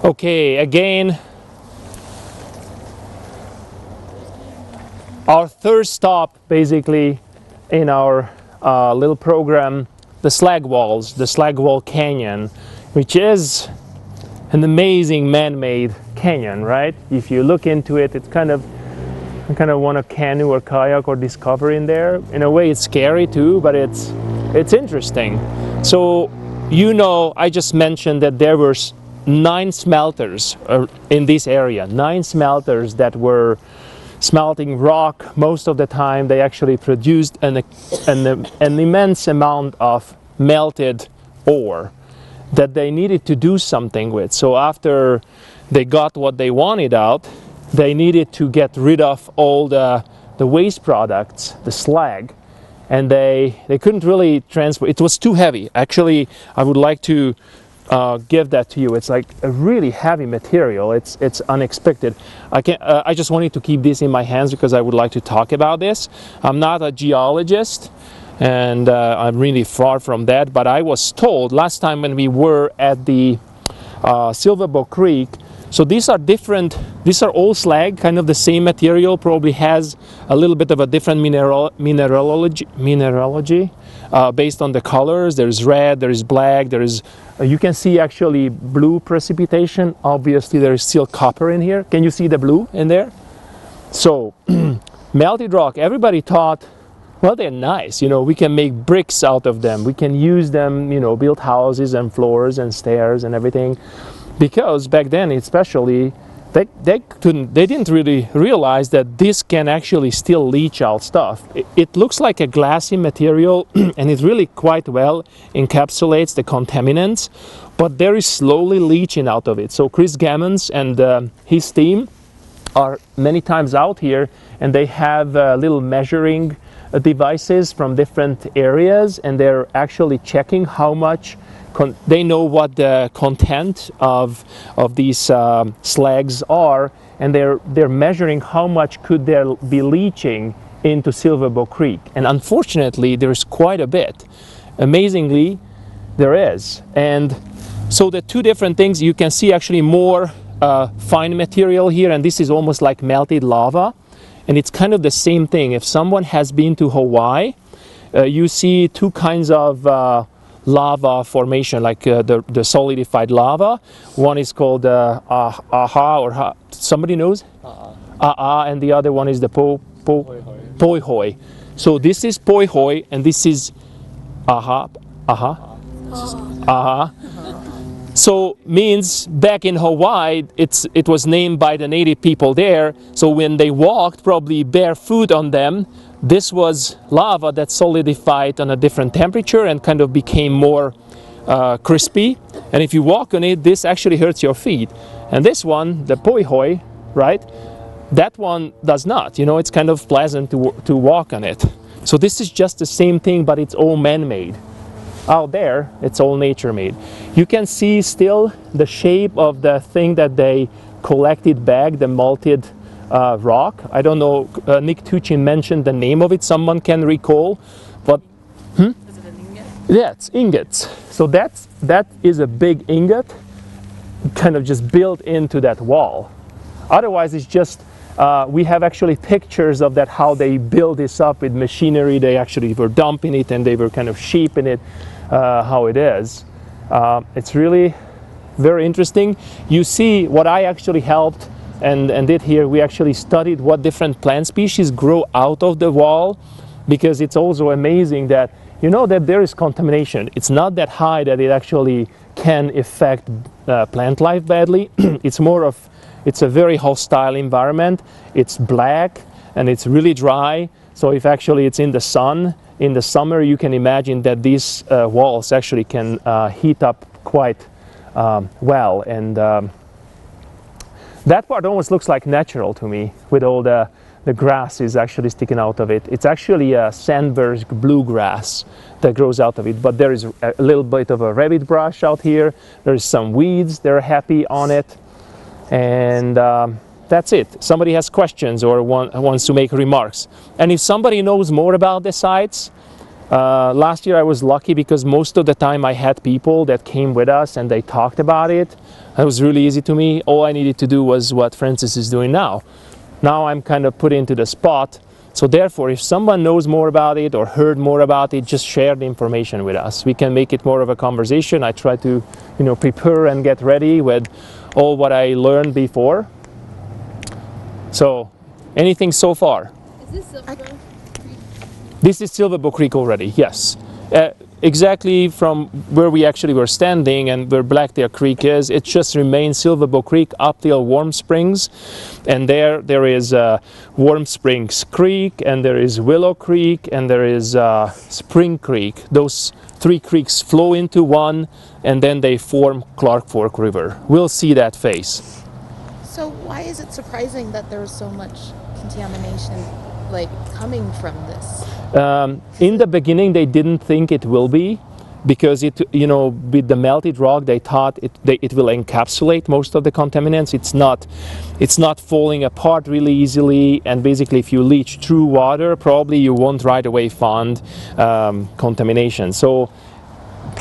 Okay, again, our third stop basically in our little program, the Slag Walls, the Slag Wall Canyon, which is an amazing man-made canyon, right? If you look into it, it's kind of, I kind of want to canoe or kayak or discover in there. In a way, it's scary too, but it's interesting. So, you know, I just mentioned that there were 9 smelters in this area, 9 smelters that were smelting rock. Most of the time they actually produced an immense amount of melted ore that they needed to do something with. So after they got what they wanted out, they needed to get rid of all the waste products, the slag, and they couldn't really transfer. It was too heavy. Actually, I would like to give that to you. It's like a really heavy material. It's unexpected. I just wanted to keep this in my hands because I would like to talk about this. I'm not a geologist, and I'm really far from that, but I was told last time when we were at the Silver Bow Creek, so these are different, these are all slag, kind of the same material, probably has a little bit of a different mineralogy based on the colors. There's red, there is black, there is, you can see actually blue precipitation. Obviously there is still copper in here. Can you see the blue in there? So melted rock, everybody thought, well, they're nice, you know, we can make bricks out of them, we can use them, you know, build houses and floors and stairs and everything, because back then especially they didn't really realize that this can actually still leach out stuff. It looks like a glassy material and it really quite well encapsulates the contaminants, but there is slowly leaching out of it. So Chris Gammons and his team are many times out here, and they have little measuring devices from different areas, and they're actually checking how much they know what the content of these slags are, and they're measuring how much could there be leaching into Silver Bow Creek. And unfortunately there's quite a bit. Amazingly there is. And so the two different things, you can see actually more fine material here, and this is almost like melted lava. And it's kind of the same thing. If someone has been to Hawaii, you see two kinds of lava formation, like the solidified lava. One is called aha, or somebody knows? And the other one is the poihoi. So this is poihoi, and this is aha. So means back in Hawaii, it was named by the native people there. So when they walked, probably barefoot on them, this was lava that solidified on a different temperature and kind of became more crispy. And if you walk on it, this actually hurts your feet. And this one, the poihoi, right? That one does not. You know, it's kind of pleasant to walk on it. So this is just the same thing, but it's all man-made. Out there, it's all nature-made. You can see still the shape of the thing that they collected back, the melted rock. I don't know, Nick Tuchin mentioned the name of it, someone can recall, but Is it an ingot? yeah, it's ingots. So that is a big ingot kind of just built into that wall. Otherwise it's just we have actually pictures of that, how they build this up with machinery. They actually were dumping it and they were kind of shaping it how it is. It's really very interesting. You see what I actually helped and did here. We actually studied what different plant species grow out of the wall, because it's also amazing that you know that there is contamination. It's not that high that it actually can affect plant life badly. It's more of, it's a very hostile environment. It's black and it's really dry. So if actually it's in the sun, in the summer, you can imagine that these walls actually can heat up quite well. And that part almost looks like natural to me, with all the grass is actually sticking out of it. It's actually a sandburg bluegrass that grows out of it, but there is a little bit of a rabbit brush out here. There's some weeds, they're happy on it. And that's it. Somebody has questions or wants to make remarks. And if somebody knows more about the sites, Last year I was lucky because most of the time I had people that came with us and they talked about it. It was really easy to me. All I needed to do was what Francis is doing now. Now I'm kind of put into the spot. So therefore, if someone knows more about it or heard more about it, just share the information with us. We can make it more of a conversation. I try to, prepare and get ready with all what I learned before. So, anything so far? Is this Silver Creek? This is Silverbow Creek already, yes. Exactly from where we actually were standing and where Blacktail Creek is, it just remains Silverbow Creek up till Warm Springs. And there is Warm Springs Creek, and there is Willow Creek, and there is Spring Creek. Those three creeks flow into one, and then they form Clark Fork River. We'll see that face. So why is it surprising that there's so much contamination coming from this? In the beginning, they didn't think it will be, because with the melted rock, they thought it will encapsulate most of the contaminants. It's not falling apart really easily, and basically, if you leach through water, probably you won't right away find contamination. So,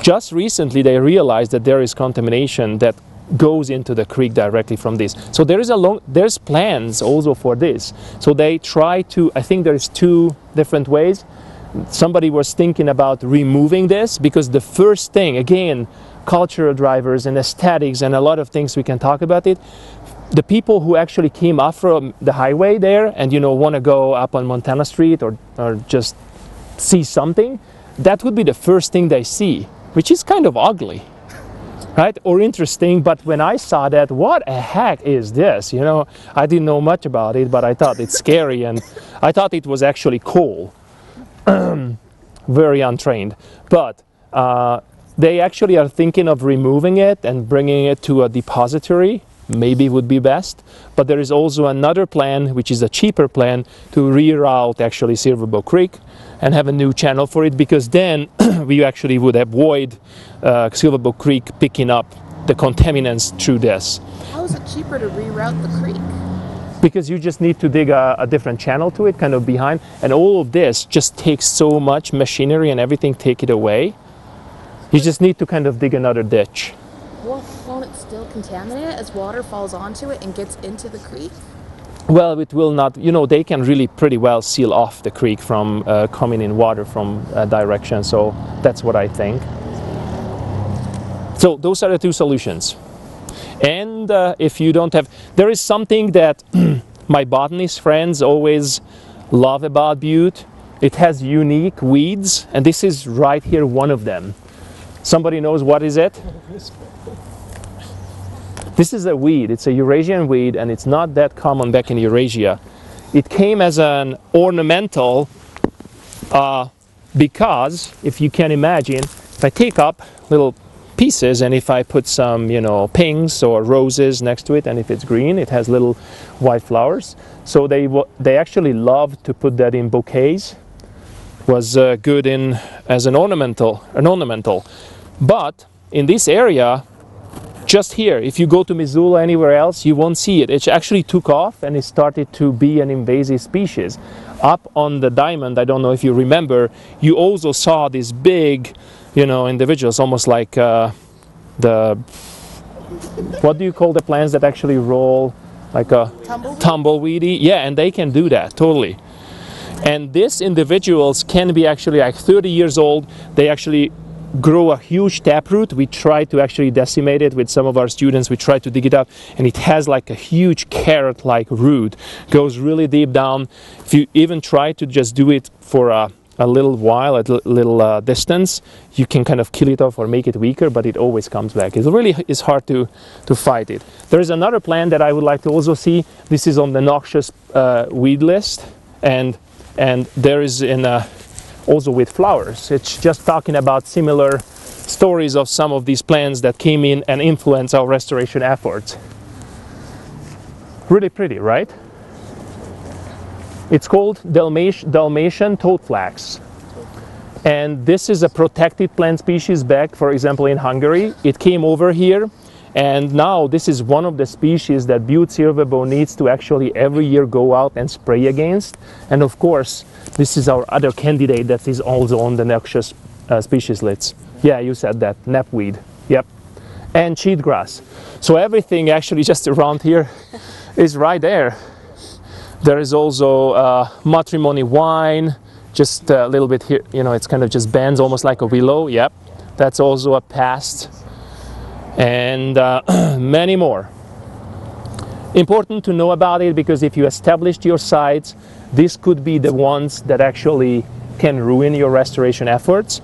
just recently, they realized that there is contamination that goes into the creek directly from this. So there's plans also for this. So they try to, I think there's two different ways. Somebody was thinking about removing this, because the first thing, again, cultural drivers and aesthetics and a lot of things we can talk about it. The people who actually came off from the highway there and want to go up on Montana Street or just see something, that would be the first thing they see, which is kind of ugly. Right, or interesting, but when I saw that, what a heck is this? I didn't know much about it, but I thought it's scary, and I thought it was actually cool. Very untrained, but they actually are thinking of removing it and bringing it to a depository. Maybe would be best, but there is also another plan, which is a cheaper plan, to reroute actually Silverbow Creek and have a new channel for it, because then we actually would avoid Silverbow Creek picking up the contaminants through this. How is it cheaper to reroute the creek? Because you just need to dig a different channel to it, kind of behind, and all of this just takes so much machinery and everything, take it away. You just need to kind of dig another ditch. Won't it still contaminate it as water falls onto it and gets into the creek? Well, it will not. They can really pretty well seal off the creek from coming in water from a direction. So that's what I think. So those are the two solutions. And if you don't have, there is something that my botanist friends always love about Butte. It has unique weeds, and this is right here one of them. Somebody knows what is it? This is a weed. It's a Eurasian weed, and it's not that common back in Eurasia. It came as an ornamental because, if you can imagine, if I take up little pieces and if I put some, pinks or roses next to it, and if it's green, it has little white flowers. So they actually love to put that in bouquets. Was good in as an ornamental. But in this area, just here, if you go to Missoula anywhere else, you won't see it. It actually took off and it started to be an invasive species. Up on the diamond, I don't know if you remember, you also saw these big, individuals, almost like what do you call the plants that actually roll like a tumbleweedy? Yeah, and they can do that, totally. And these individuals can be actually like 30 years old. They actually grow a huge taproot. We try to actually decimate it with some of our students. We try to dig it up, and it has like a huge carrot-like root. Goes really deep down. If you even try to just do it for a little while, a little distance, you can kind of kill it off or make it weaker, but it always comes back. It really is hard to fight it. There is another plant that I would like to also see. This is on the noxious weed list, and there is also with flowers. It's just talking about similar stories of some of these plants that came in and influenced our restoration efforts. Really pretty, right? It's called Dalmatian toadflax. And this is a protected plant species back, for example, in Hungary. It came over here And now this is one of the species that Butte silverbow needs to actually every year go out and spray against. And of course, this is our other candidate that is also on the noxious species list. Yeah, you said that, knapweed. Yep. And cheatgrass. So everything actually just around here is right there. There is also matrimony wine, just a little bit here, you know, it's kind of just bends almost like a willow. Yep. That's also a past. And many more. Important to know about it, because if you established your sites, this could be the ones that actually can ruin your restoration efforts.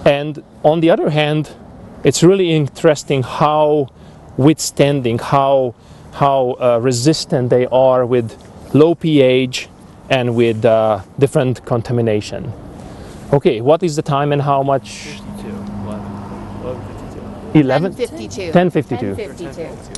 And on the other hand, it's really interesting how withstanding, how resistant they are with low pH and with different contamination. Okay, what is the time and how much? 11? 10:52. 10:52. 10:52.